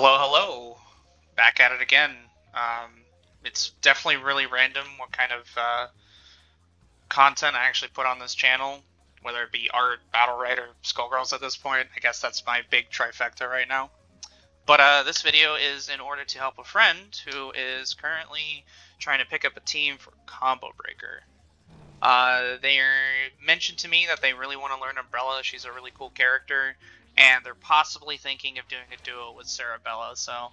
Hello, hello. Back at it again. It's definitely really random what kind of content I actually put on this channel, whether it be art, battle right, or Skullgirls at this point. I guess that's my big trifecta right now. But this video is in order to help a friend who is currently trying to pick up a team for Combo Breaker. They mentioned to me that they really want to learn Umbrella. She's a really cool character, and they're possibly thinking of doing a duo with Sarabella. So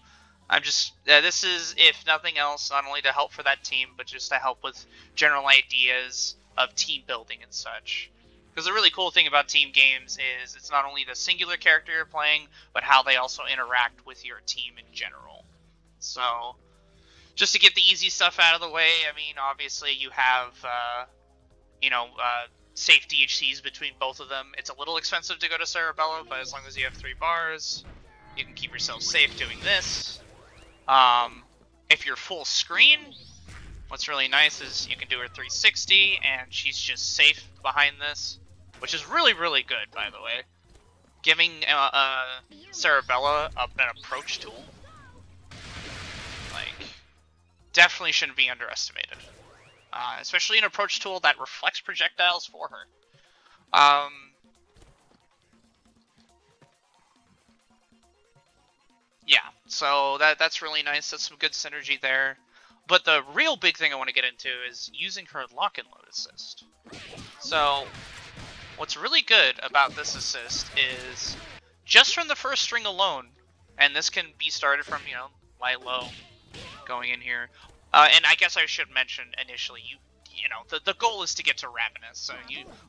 I'm just, this is, if nothing else, not only to help for that team, but just to help with general ideas of team building and such. Because the really cool thing about team games is it's not only the singular character you're playing, but how they also interact with your team in general. So, just to get the easy stuff out of the way, I mean, obviously you have, safe DHCs between both of them. It's a little expensive to go to Sarabella, but as long as you have 3 bars, you can keep yourself safe doing this. If you're full screen, what's really nice is you can do her 360, and she's just safe behind this, which is really, really good, by the way. Giving Sarabella an approach tool, definitely shouldn't be underestimated. Especially an approach tool that reflects projectiles for her. Yeah, so that's really nice. That's some good synergy there. But the real big thing I want to get into is using her lock and load assist. So, what's really good about this assist is just from the first string alone, and this can be started from, light, low, going in here. And I guess I should mention initially, the goal is to get to Ravenous. So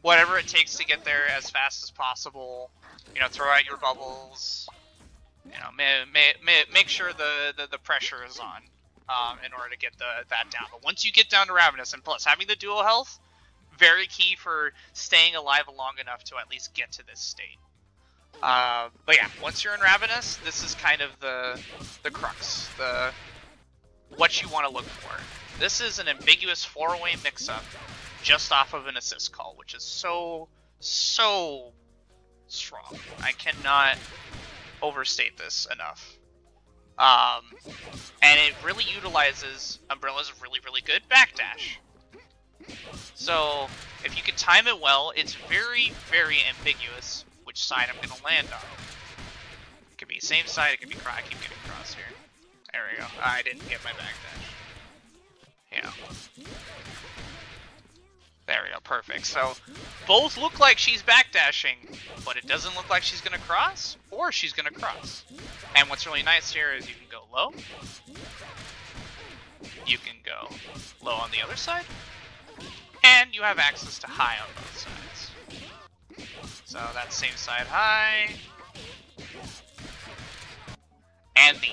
whatever it takes to get there as fast as possible. Throw out your bubbles. Make sure the pressure is on in order to get that down. But once you get down to Ravenous, and plus having the dual health, very key for staying alive long enough to at least get to this state. But yeah, once you're in Ravenous, this is kind of the crux, what you want to look for. This is an ambiguous 4-way mix-up just off of an assist call, which is so strong. I cannot overstate this enough. And it really utilizes Umbrella's really, really good backdash. So, if you can time it well, it's very, very ambiguous which side I'm going to land on. It could be same side, it could be cross. I keep getting cross here. There we go. I didn't get my backdash. There we go, perfect. So, both look like she's backdashing, but it doesn't look like she's going to cross, or she's going to cross. And what's really nice here is you can go low. You can go low on the other side. And you have access to high on both sides. So that's same side high. And the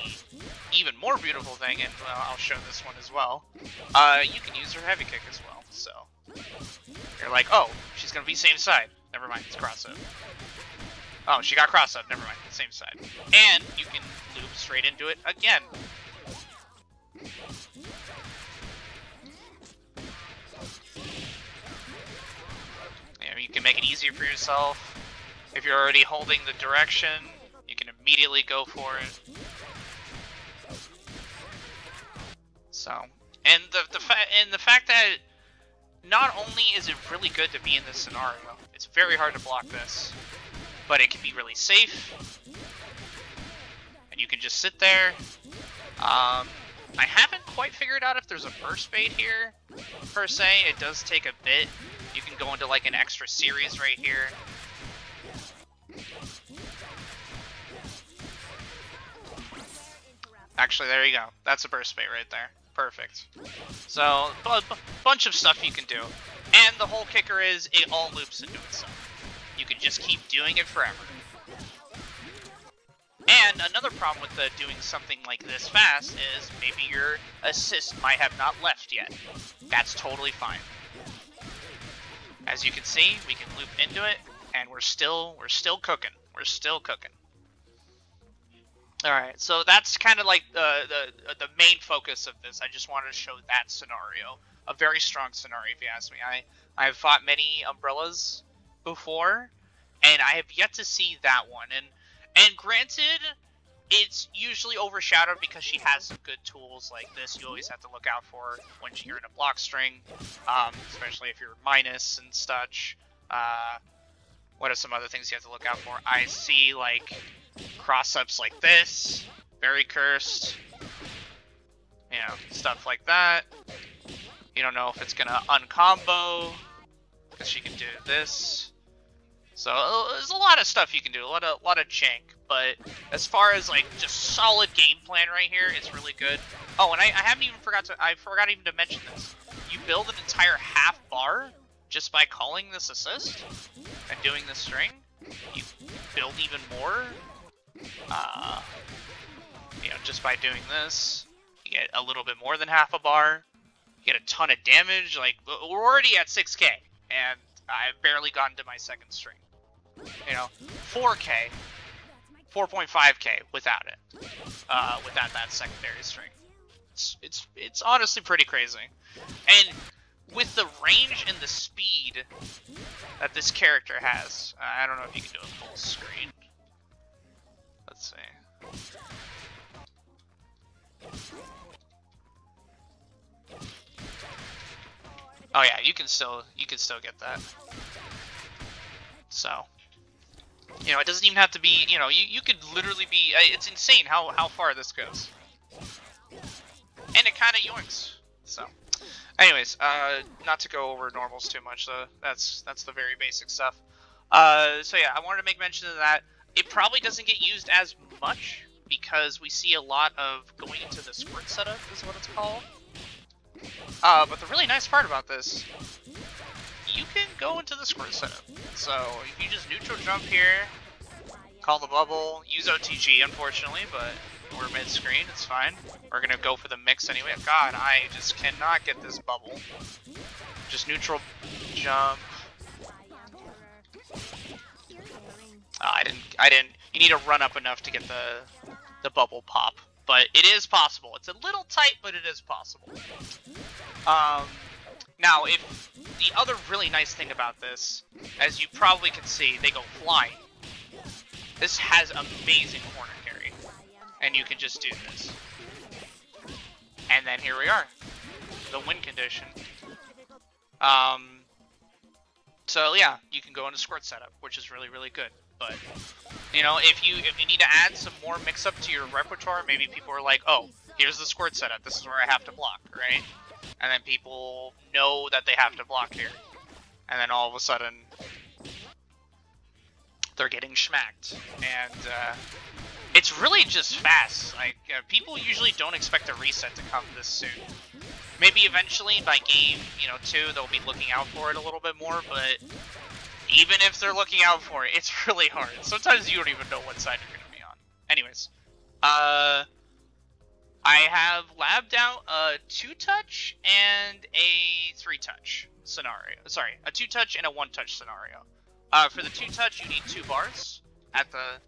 even more beautiful thing, and I'll show this one as well, you can use her heavy kick as well. So you're like, oh, she's going to be same side. Never mind, it's cross up. Oh, she got cross up. Never mind, same side. And you can loop straight into it again. You can make it easier for yourself. If you're already holding the direction, you can immediately go for it. So, and the fact that not only is it really good to be in this scenario, it's very hard to block this, but it can be really safe, and you can just sit there. I haven't quite figured out if there's a burst bait here, per se. It does take a bit. You can go into like an extra series right here. Actually, there you go. That's a burst bait right there. Perfect. So, a bunch of stuff you can do. And the whole kicker is, it all loops into itself. You can just keep doing it forever. And another problem with doing something like this fast is maybe your assist might have not left yet. That's totally fine. As you can see, we can loop into it, and we're still cooking. We're still cooking. Alright, so that's kind of like the main focus of this. I just wanted to show that scenario. A very strong scenario, if you ask me. I've fought many Umbrellas before, and I have yet to see that one. And granted, it's usually overshadowed because she has some good tools like this you always have to look out for when you're in a block string, especially if you're minus and such. What are some other things you have to look out for? I see like cross-ups like this, very cursed, you know, stuff like that. You don't know if it's gonna uncombo because she can do this. So there's a lot of stuff you can do, a lot of jank. But as far as like just solid game plan right here, it's really good. Oh, and I forgot even to mention this. You build an entire half bar just by calling this assist and doing this string. You build even more. You know, just by doing this, you get a little bit more than half a bar. You get a ton of damage. Like, we're already at 6k, and I've barely gotten to my second string. You know, 4k, 4.5k without it, without that secondary string. It's honestly pretty crazy. And with the range and the speed that this character has, I don't know if you can do a full screen. Let's see. Oh yeah, you can still get that. So, you know, it doesn't even have to be, you know, you could literally be, it's insane how far this goes. And it kind of yoinks. So, anyways, not to go over normals too much, though. That's the very basic stuff. So yeah, I wanted to make mention of that. It probably doesn't get used as much because we see a lot of going into the squirt setup is what it's called. But the really nice part about this, you can go into the squirt setup. So if you just neutral jump here, call the bubble, use OTG unfortunately, but we're mid-screen, it's fine. We're gonna go for the mix anyway. God, I just cannot get this bubble. Just neutral jump. I didn't. You need to run up enough to get the bubble pop, but it is possible. It's a little tight, but it is possible. Now, if the other really nice thing about this, as you probably can see, they go flying. This has amazing corner carry, and you can just do this. And then here we are, the win condition. So yeah, you can go into squirt setup, which is really, really good. But you know, if you need to add some more mix-up to your repertoire, maybe people are like, oh, here's the squirt setup. This is where I have to block, right? And then people know that they have to block here, and then all of a sudden they're getting schmacked, and it's really just fast. Like people usually don't expect a reset to come this soon. Maybe eventually by game, you know, 2, they'll be looking out for it a little bit more, but even if they're looking out for it, it's really hard. Sometimes you don't even know what side you're going to be on. Anyways, I have labbed out a 2-touch and a 3-touch scenario. Sorry, a 2-touch and a 1-touch scenario. For the 2-touch, you need 2 bars at the...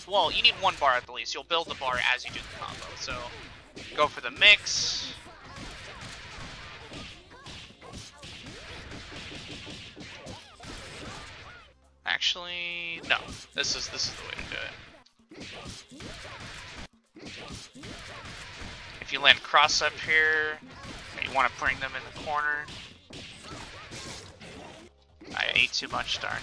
Well, you need 1 bar at the least. You'll build the bar as you do the combo. So, go for the mix. Actually, no. This is the way to do it. If you land cross up here, you want to bring them in the corner. I ate too much, darn.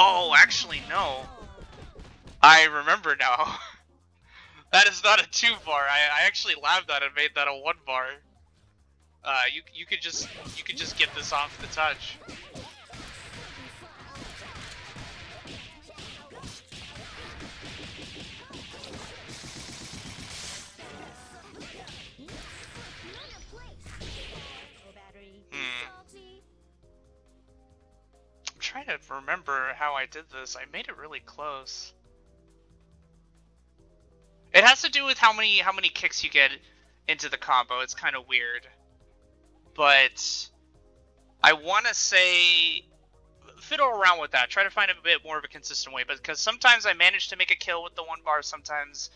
Oh, actually, no. I remember now. That is not a 2-bar. I actually labbed that and made that a 1-bar. You could just get this off the touch. I'm trying to remember how I did this. I made it really close. It has to do with how many kicks you get into the combo. It's kind of weird. But I want to say fiddle around with that. Try to find a bit more of a consistent way, but because sometimes I manage to make a kill with the 1 bar, sometimes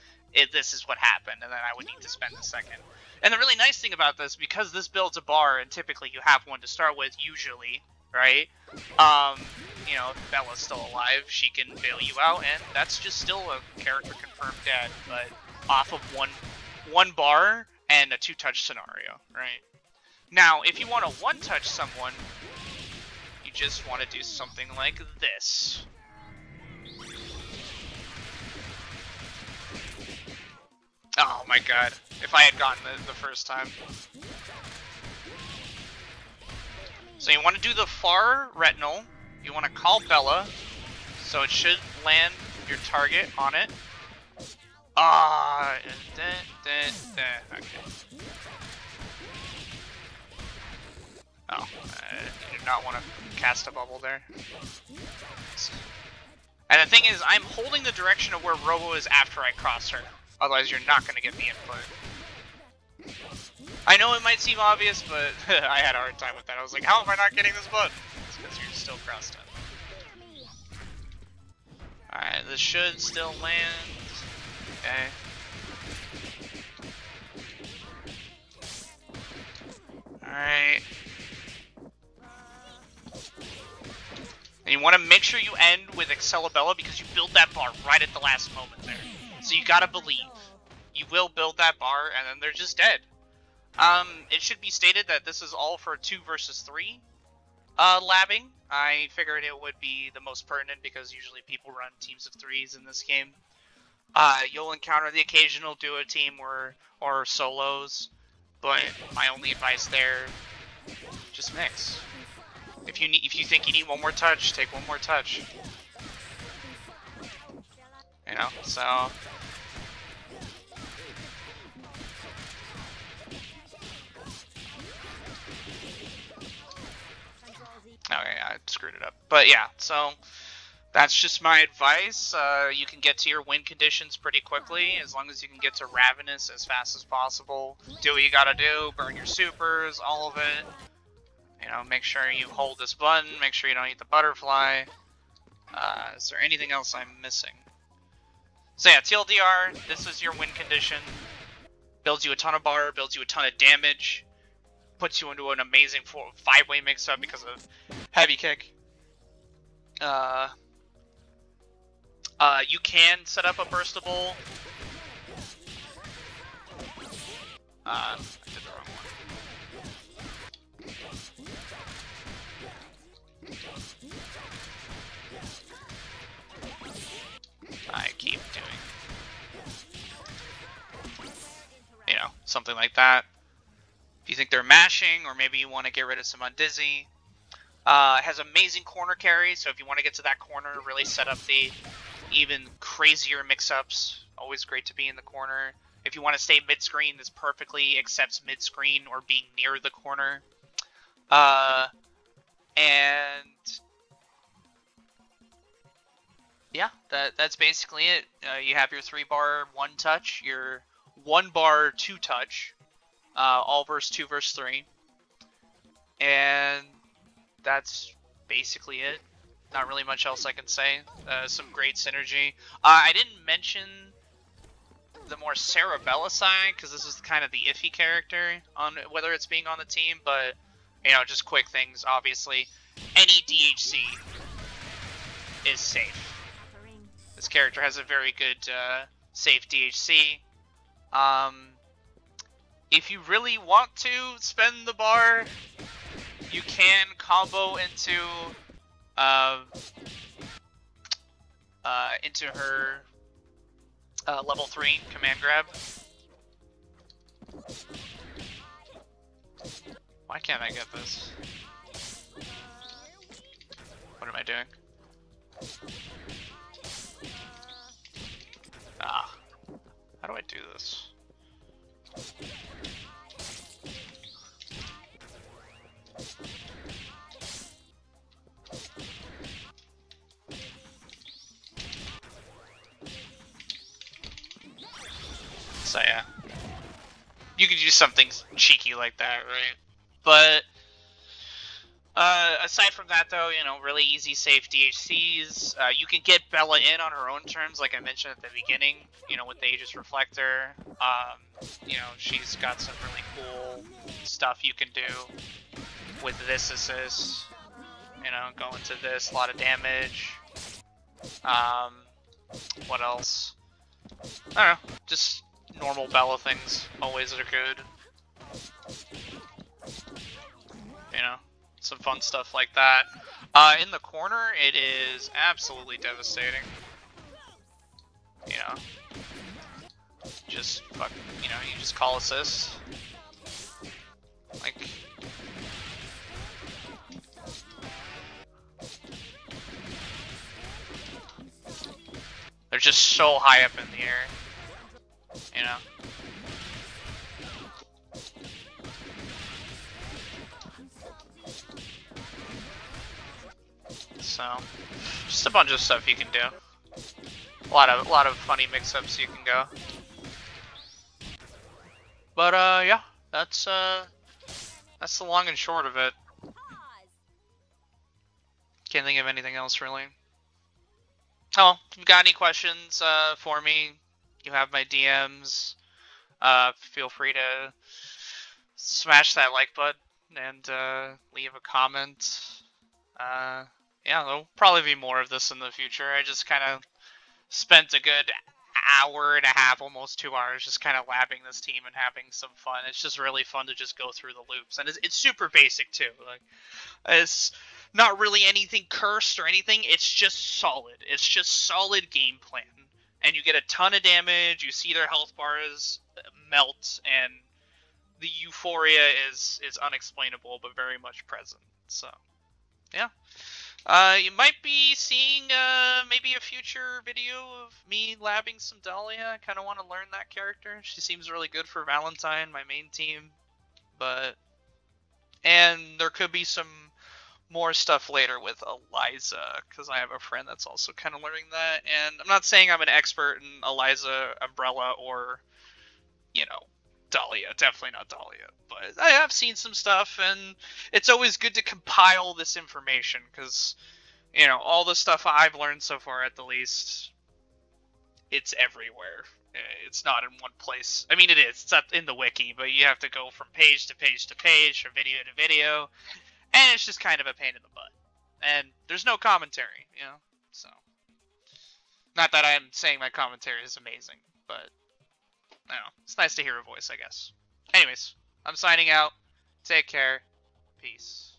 this is what happened, and then I would need to spend a second. And the really nice thing about this, because this builds a bar, and typically you have one to start with, usually, right? You know, if Bella's still alive, she can bail you out, and that's just still a character confirmed dead, but off of one bar and a 2-touch scenario, right? Now, if you want to 1-touch someone, you just want to do something like this. Oh my god, if I had gotten it the first time. So you want to do the far retinal, you want to call Bella, so it should land your target on it. Okay. Oh, I did not want to cast a bubble there. And the thing is, I'm holding the direction of where Robo is after I cross her. Otherwise, you're not going to get the input. I know it might seem obvious, but I had a hard time with that. I was like, how am I not getting this button? It's because you're still crossed in. Alright, this should still land. Okay. Alright. And you want to make sure you end with Accelabella because you build that bar right at the last moment there. So you gotta believe. You will build that bar and then they're just dead. It should be stated that this is all for 2 versus 3 labbing. I figured it would be the most pertinent because usually people run teams of 3s in this game. You'll encounter the occasional duo team or solos, but my only advice there, just mix. If you think you need one more touch, take one more touch. You know, so. Okay, I screwed it up. But yeah, so that's just my advice. You can get to your win conditions pretty quickly, as long as you can get to Ravenous as fast as possible. Do what you gotta do, burn your supers, all of it. You know, make sure you hold this button, make sure you don't eat the butterfly. Is there anything else I'm missing? So yeah, TLDR, this is your win condition. Builds you a ton of bar, builds you a ton of damage. Puts you into an amazing 5-way mix-up because of heavy kick. You can set up a burstable. I did the wrong one. I keep doing, you know, something like that. If you think they're mashing, or maybe you want to get rid of some Undizzy. It has amazing corner carry, so if you want to get to that corner, really set up the even crazier mix-ups. Always great to be in the corner. If you want to stay mid-screen, this perfectly accepts mid-screen or being near the corner. And yeah, that's basically it. You have your 3-bar 1-touch, your 1-bar 2-touch. All verse 2 verse 3, and that's basically it. Not really much else I can say. Some great synergy. I didn't mention the more Cerebella side because this is kind of the iffy character on whether it's being on the team, but you know, just quick things. Obviously, any DHC is safe. This character has a very good safe DHC. If you really want to spend the bar, you can combo into her level 3 command grab. Why can't I get this? What am I doing? Ah, how do I do this? So yeah, you could do something cheeky like that, right? But Aside from that, though, you know, really easy, safe DHCs. You can get Bella in on her own terms, like I mentioned at the beginning. You know, with the Aegis Reflector. You know, she's got some really cool stuff you can do with this assist. You know, go into this, a lot of damage. What else? I don't know, just normal Bella things always are good. You know, some fun stuff like that. In the corner, it is absolutely devastating. You know, just fucking, you know, you just call assist. Like, they're just so high up in the air. You know. So, just a bunch of stuff you can do. A lot of funny mix-ups you can go. But yeah, that's the long and short of it. Can't think of anything else really. Oh, if you've got any questions for me, you have my DMs. Feel free to smash that like button and leave a comment. Yeah, there'll probably be more of this in the future. I just kind of spent a good hour and a half, almost 2 hours, just kind of labbing this team and having some fun. It's just really fun to just go through the loops, and it's super basic too. Like, it's not really anything cursed or anything. It's just solid. It's just solid game plan, and you get a ton of damage. You see their health bars melt, and the euphoria is unexplainable but very much present. So, yeah. You might be seeing maybe a future video of me labbing some Dahlia. I kind of want to learn that character. She seems really good for Valentine, my main team. And there could be some more stuff later with Eliza, because I have a friend that's also kind of learning that. And I'm not saying I'm an expert in Eliza, Umbrella, or, you know, Dahlia. Definitely not Dahlia. But I have seen some stuff, and it's always good to compile this information, because, you know, all the stuff I've learned so far, at the least, it's everywhere. It's not in one place. I mean, it is. It's up in the wiki, but you have to go from page to page to page, from video to video, and it's just kind of a pain in the butt. And there's no commentary, you know? So, not that I'm saying my commentary is amazing, but, I don't know. It's nice to hear a voice, I guess. Anyways, I'm signing out. Take care. Peace.